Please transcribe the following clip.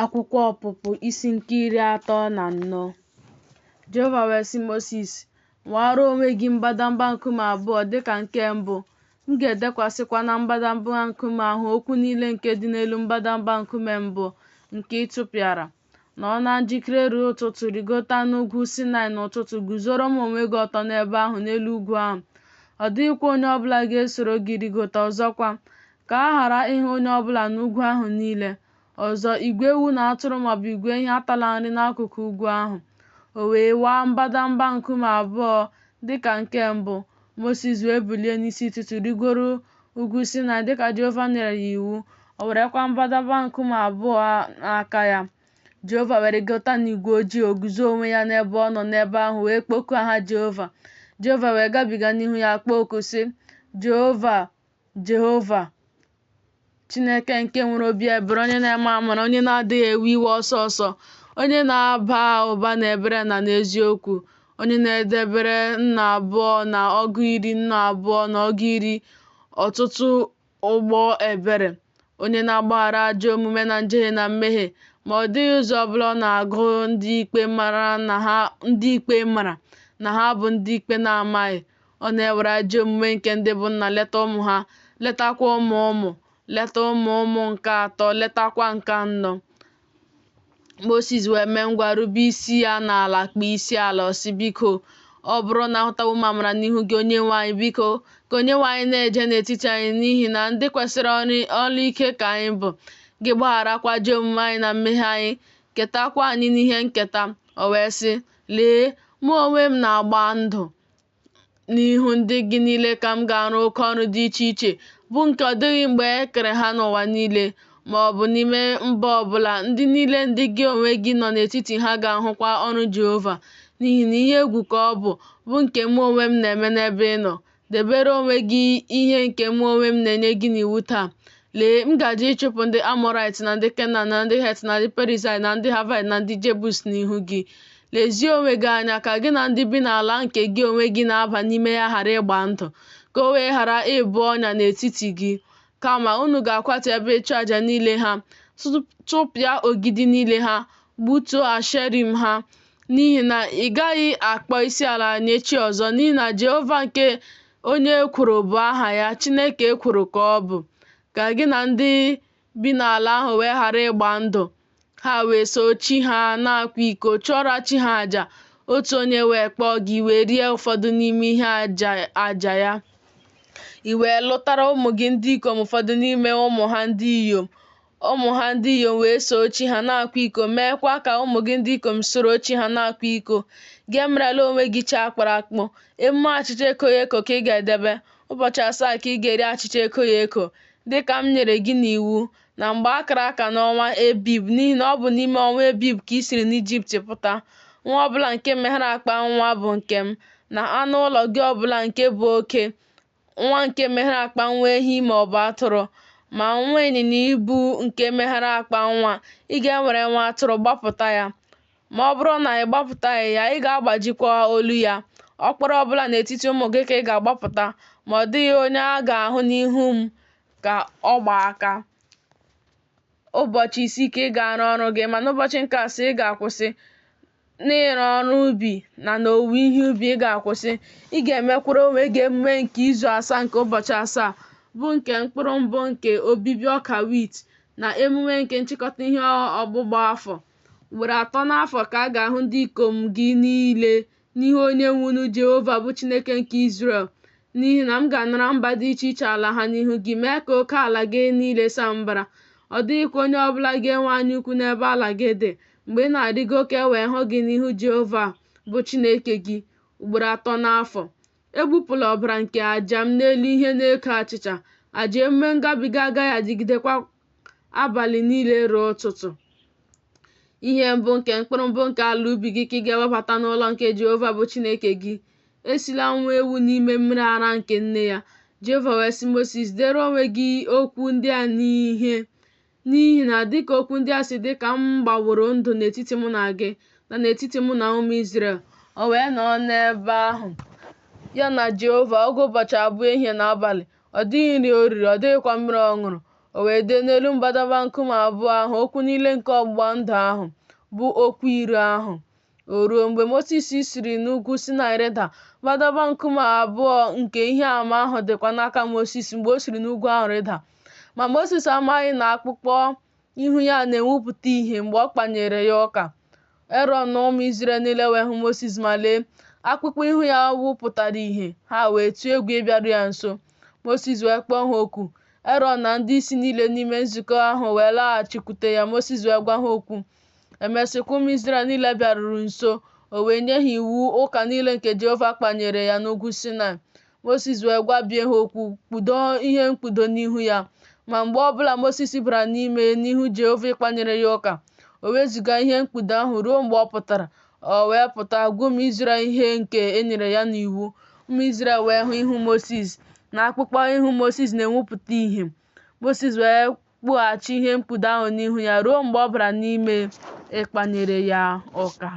Akwụkwọ Ọpụpụ isi nke 34. Jehova wee sị Mosis, "Nwara onwe gị mbadamba nkume abụọ dịka nke mbụ. M ga-edekwasịkwa na mbadamba nkume ahụ okwu niile nke dị n'elu mbadamba nkume mbụ nke ị tụpịara. Nọọ na njikere ruo ụtụtụ, rigota n'ugwu Sinai n'ụtụtụ, guzoro m onwe gị ọtọ n'ebe ahụ n'elu ugwu ahụ. Ọ dịghịkwa onye ọbụla ga-esoro gị rigota ọzọkwa, ka a ghara ịhụ onye ọbụla n'ugwu ahụ niile. Ọzọ, igwe ewu na atụrụ maọbụ igwe ehi atala nri n'akụkụ ugwu ahụ." O wee waa mbadamba nkume abụọ dịka nke mbụ. Mosis wee bulie n'isi ụtụtụ rigoro ugwu Sinai dịka Jehova nyere ya iwu. O werekwa mbadamba nkume abụọ n'aka ya. Jehova were rigota n'igwe ojii, o guzo onwe ya n'ebe ọ nọ n'ebe ahụ wee kpọkuo aha Jehova. Jehova wee gabiga n'ihu ya kpọọ oku sị, "Jehova, Jehova, Chineke nke nwere obi ebere, onye na-eme amara, onye na-adịghị ewe iwe ọsọ ọsọ, onye na-aba ụba na ebere na n'eziokwu, onye na-edebere nna abụọ na ọgụ iri, nna abụọ na ọgụ iri, ọtụtụ ụgbọ ebere, onye na-agbaghara ajọ omume na njehie na mmehie, ma ọ dịghị ụzọ ọbụla ọ na-agụ ndị ikpe mara na ha bụ ndị ikpe na-amaghị. Ọ na-ewere ajọ omume nke ndị bụ nna leta ụmụ ha, letakwa ụmụ ụmụ, leta ụmụ ụmụ nke atọ, letakwa nke anọ." Mosis wee mee ngwa rube isi ya n'ala, kpee isi ala, ọ sị, "Biko, ọ bụrụ na ahụtawo m amara n'ihu gị, Onyenwe anyị, biko ka Onyenwe anyị na-eje n'etiti anyị, n'ihi na ndị kwesịrị ọrụ ike ka anyị bụ. Gị gbagharakwa ajọ omume anyị na mmehie anyị, ketakwa anyị n'ihe nketa." O wee sị, "Lee, mụ onwe m na-agba ndụ n'ihu ndị gị niile ka m ga-arụ oke ọrụ dị iche iche, bụ nke ọ dịghị mgbe e kere ha n'ụwa niile, ma ọ bụ n'ime mba ọbụla. Ndị niile ndị gị onwe gị nọ n'etiti ha ga-ahụkwa ọrụ Jehova, n'ihi na ihe egwu ka ọ bụ nke mụ onwe m na-eme n'ebe ị nọ. Debere onwe gị ihe nke mụ onwe m na-enye gị n'iwu taa. Lee, m gaje ịchụpụ ndị Amọrait na ndị Kenan na ndị Het na ndị Perizaị na ndị Havai na ndị Jebus n'ihu gị. Lezie onwe gị anya ka gị na ndị bi n'ala nke gị onwe gị na-aba n'ime ya ghara ịgba ndụ, ka o wee ghara ịbụ ọnya n'etiti gị. Kama unu ga-akwatu ebe ịchụ àjà niile ha, tụpịa ogidi niile ha, gbutuo Asherim ha, n'ihi na ị gaghị akpọ isiala nye chi ọzọ, n'ihi na Jehova nke onye ekworo bụ aha ya, Chineke ekworo ka ọ bụ. Ka gị na ndị bi n'ala ahụ wee ghara ịgba ndụ." Ha wee so chi ha na-akwa iko, chụọra chi ha àjà. Otu onye wee kpọọ gị, wee rie ụfọdụ n'ime ihe àjà ya. I wee lụtara ụmụ gị ndị ikom ụfọdụ n'ime ụmụ ha ndị inyom. Ụmụ ha ndị inyom wee so chi ha na-akwa iko, meekwa ka ụmụ gị ndị ikom soro chi ha na-akwa iko. Gị emerela onwe gị chi akpụrụ akpụ. Emume achịcha ekoghị eko ka ị ga-edebe. Ụbọchị 7 ka ị ga-eri achịcha ekoghị eko, dịka m nyere gị n'iwu, na mgbe akara aka n'ọnwa Ebib, n'ihi na ọ bụ n'ime ọnwa Ebib ka ị siri n'Ijipt pụta. Nwa ọbụla nke meghere akpa nwa bụ nke m, na anụ ụlọ gị ọbụla nke bụ oke, nwa nke meghere akpa nwa ehi maọbụ atụrụ, ma nwa ịnyịnya ibu nke meghere akpa nwa. Ị ga-ewere nwa atụrụ gbapụta ya. Ma ọ bụrụ na ị gbapụtaghị ya, ị ga-agbajikwa olu ya. Ọkpara ọbụla n'etiti ụmụ gị ka ị ga-agbapụta, ma ọ dịghị onye a ga-ahụ n'ihu m ka ọ gbaa aka. Ụbọchị 6 ka ị ga-arụ ọrụ gị, ma n'ụbọchị nke 7 ị ga-akwụsị n'ịrụ ọrụ ubi na n'owuwe ihe ubi. Ị ga-akwụsị. Ị ga-emekwara onwe gị emume nke izu 7 nke ụbọchị 7, bụ nke mkpụrụ mbụ nke obibi ọka wit, na emume nke nchịkọta ihe ọgbụgba afọ. Ugboro 3 n'afọ ka a ga-ahụ ndị ikom gị niile n'ihu Onye nwe unu Jehova bụ Chineke nke Izrel, n'ihi na m ga-anara mba dị iche iche ala ha n'ihu gị, mee ka oke ala gị niile saa mbara. Ọ dịghịkwa onye ọbụla ga-enwe anya ukwu n'ebe ala gị dị, mgbe ị na-arịgo ka e wee hụ gị n'ihu Jehova bụ Chineke gị ugboro 3 n'afọ. Egbupụla ọbara nke àjà m n'elu ihe na-eko achịcha. Àjà emume ngabiga agaghị adịgidekwa abalị niile ruo ụtụtụ. Ihe mbụ nke mkpụrụ mbụ nke ala ubi gị ka ị ga-ewebata n'ụlọ nke Jehova bụ Chineke gị. Esila nwa ewu n'ime mmiri ara nke nne ya. Jehova wee sị Mosis, "Dere onwe gị okwu ndị a n'ihi na dịka okwu ndị a si dị ka m gbaworo ndụ n'etiti mụ na gị, na n'etiti mụ na ụmụ Izrel." O wee nọ n'ebe ahụ ya na Jehova oge ụbọchị 2 ehihie na abalị. Ọ dịghị nri o riri, ọ dịghịkwa mmiri ọ ṅụrụ. O wee dee n'elu mbadamba nkume abụọ ahụ okwu niile nke ọgbụgba ndụ ahụ, bụ okwu iri ahụ. O ruo mgbe Mosis siri n'ugwu Sinai rịda, mbadamba nkume abụọ nke ihe àmà ahụ dịkwa n'aka Mosis mgbe o siri n'ugwu ahụ rịda. Ma Mosis amaghị na akpụkpọ ihu ya na-enwupụta ìhè mgbe ọ kpanyere ya ọka. Erọn na ụmụ Izrel niile wee hụ Mosis ma lee, akpụkpọ ihu ya wupụtara ìhè. Ha wee tụọ egwu ịbịaru ya nso. Mosis wee kpọọ ha oku. Erọn na ndị isi niile n'ime nzukọ ahụ wee laghachikwute ya. Mosis wee gwa ha okwu. Emesịkwa ụmụ Izrel niile bịaruru nso. O wee nye ha iwu ụka niile nke Jehova kpanyere ya n'ugwu Sinai. Mosis wee gwabie ha okwu, kpudo ihe mkpudo n'ihu ya. Ma mgbe ọbụla Mosis bara n'ihu Jehova ịkpanyere ya ụka, o wezuga ihe mkpudo ahụ ruo mgbe ọ pụtara. O wee pụta gwa ụmụ Izrel ihe nke e nyere ya n'iwu. Ụmụ Izrel wee hụ ihu Mosis na akpụkpọ ihu Mosis na-enwupụta ìhè. Mosis wee kpughachi ihe mkpudo ahụ n'ihu ya ruo mgbe ọ bara n'ime ịkpanyere ya ụka.